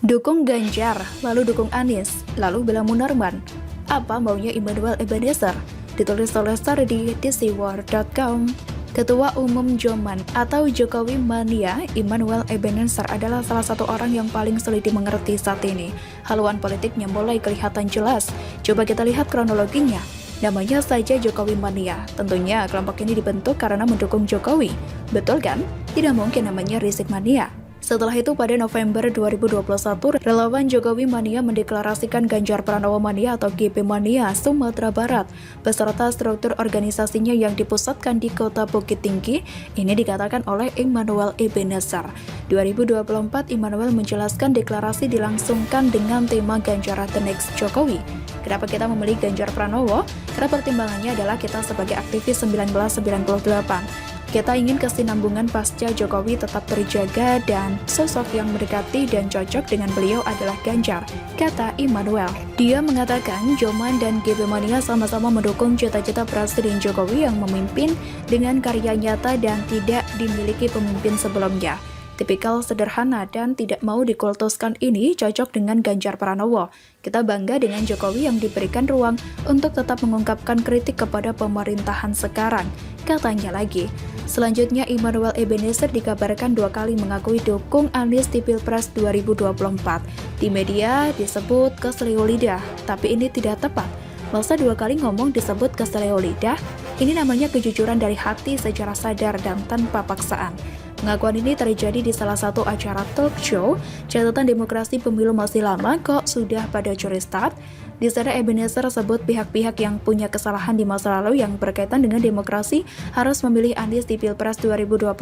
Dukung Ganjar, lalu dukung Anies, lalu bela Munarman. Apa maunya Immanuel Ebenezer? Ditulis oleh Star di dcwar.com. Ketua Umum Joman atau Jokowi Mania, Immanuel Ebenezer adalah salah satu orang yang paling sulit dimengerti saat ini. Haluan politiknya mulai kelihatan jelas. Coba kita lihat kronologinya. Namanya saja Jokowi Mania. Tentunya kelompok ini dibentuk karena mendukung Jokowi. Betul kan? Tidak mungkin namanya Rizik Mania. Setelah itu pada November 2021, relawan Jokowi Mania mendeklarasikan Ganjar Pranowo Mania atau GP Mania Sumatera Barat beserta struktur organisasinya yang dipusatkan di Kota Bukit Tinggi. Ini dikatakan oleh Immanuel Ebenezer. 2024 Immanuel menjelaskan deklarasi dilangsungkan dengan tema Ganjar the Next Jokowi. Kenapa kita memilih Ganjar Pranowo? Karena pertimbangannya adalah kita sebagai aktivis 1998. Kita ingin kesinambungan pasca Jokowi tetap terjaga dan sosok yang mendekati dan cocok dengan beliau adalah Ganjar, kata Immanuel. Dia mengatakan Joman dan GP Mania sama-sama mendukung cita-cita Presiden Jokowi yang memimpin dengan karya nyata dan tidak dimiliki pemimpin sebelumnya. Tipikal sederhana dan tidak mau dikultuskan ini cocok dengan Ganjar Pranowo. Kita bangga dengan Jokowi yang diberikan ruang untuk tetap mengungkapkan kritik kepada pemerintahan sekarang, katanya lagi. Selanjutnya, Immanuel Ebenezer dikabarkan 2 kali mengakui dukung Anies di Pilpres 2024. Di media disebut keseleo lidah, tapi ini tidak tepat. Masa 2 kali ngomong disebut keseleo lidah? Ini namanya kejujuran dari hati secara sadar dan tanpa paksaan. Pengakuan ini terjadi di salah satu acara talk show. Catatan demokrasi pemilu masih lama kok sudah pada curi start. Di sana Ebenezer sebut pihak-pihak yang punya kesalahan di masa lalu yang berkaitan dengan demokrasi harus memilih Anies di Pilpres 2024.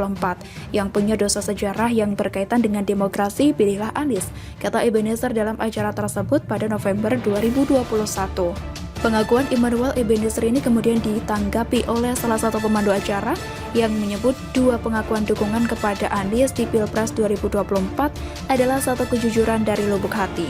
Yang punya dosa sejarah yang berkaitan dengan demokrasi, pilihlah Anies, kata Ebenezer dalam acara tersebut pada November 2021. Pengakuan Immanuel Ebenezer ini kemudian ditanggapi oleh salah satu pemandu acara yang menyebut 2 pengakuan dukungan kepada Anies di Pilpres 2024 adalah satu kejujuran dari lubuk hati.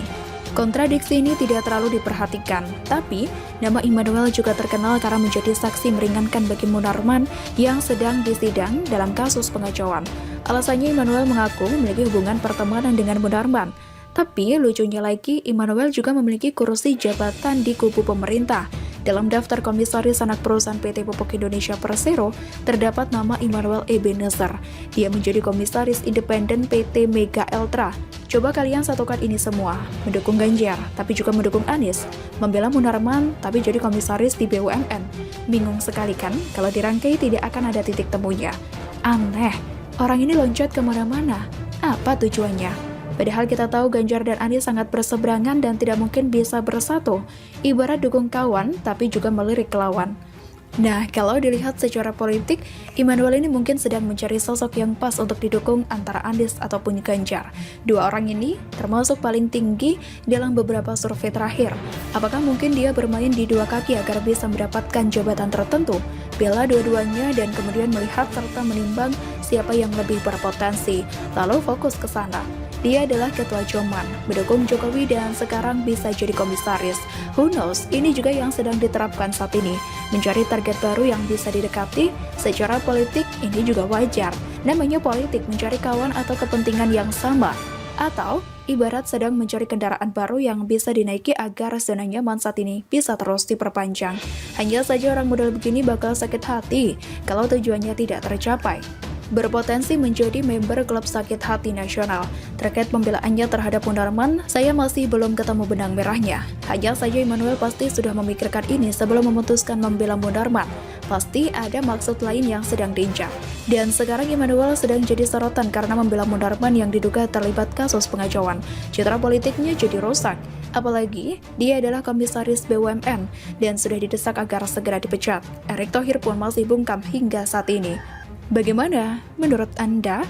Kontradiksi ini tidak terlalu diperhatikan, tapi nama Immanuel juga terkenal karena menjadi saksi meringankan bagi Munarman yang sedang disidang dalam kasus pengacauan. Alasannya Immanuel mengaku memiliki hubungan pertemanan dengan Munarman. Tapi lucunya lagi, Immanuel juga memiliki kursi jabatan di kubu pemerintah. Dalam daftar komisaris anak perusahaan PT Pupuk Indonesia Persero, terdapat nama Immanuel Ebenezer. Dia menjadi komisaris independen PT Mega Eltra. Coba kalian satukan ini semua, mendukung Ganjar, tapi juga mendukung Anies, membela Munarman, tapi jadi komisaris di BUMN. Bingung sekali kan, kalau dirangkai tidak akan ada titik temunya. Aneh, orang ini loncat kemana-mana. Apa tujuannya? Padahal kita tahu Ganjar dan Anies sangat berseberangan dan tidak mungkin bisa bersatu. Ibarat dukung kawan, tapi juga melirik lawan. Nah, kalau dilihat secara politik, Immanuel ini mungkin sedang mencari sosok yang pas untuk didukung antara Anies ataupun Ganjar. 2 orang ini termasuk paling tinggi dalam beberapa survei terakhir. Apakah mungkin dia bermain di 2 kaki agar bisa mendapatkan jabatan tertentu? Bela dua-duanya dan kemudian melihat serta menimbang siapa yang lebih berpotensi, lalu fokus ke sana. Dia adalah ketua Joman, mendukung Jokowi dan sekarang bisa jadi komisaris. Who knows, ini juga yang sedang diterapkan saat ini. Mencari target baru yang bisa didekati, secara politik ini juga wajar. Namanya politik, mencari kawan atau kepentingan yang sama. Atau ibarat sedang mencari kendaraan baru yang bisa dinaiki agar zona nyaman saat ini bisa terus diperpanjang. Hanya saja orang model begini bakal sakit hati kalau tujuannya tidak tercapai. Berpotensi menjadi member klub sakit hati nasional. Terkait pembelaannya terhadap Munarman, saya masih belum ketemu benang merahnya. Hanya saja Immanuel pasti sudah memikirkan ini sebelum memutuskan membela Munarman. Pasti ada maksud lain yang sedang diincar. Dan sekarang Immanuel sedang jadi sorotan karena membela Munarman yang diduga terlibat kasus pengacauan. Citra politiknya jadi rusak. Apalagi, dia adalah komisaris BUMN dan sudah didesak agar segera dipecat. Erick Thohir pun masih bungkam hingga saat ini. Bagaimana menurut Anda?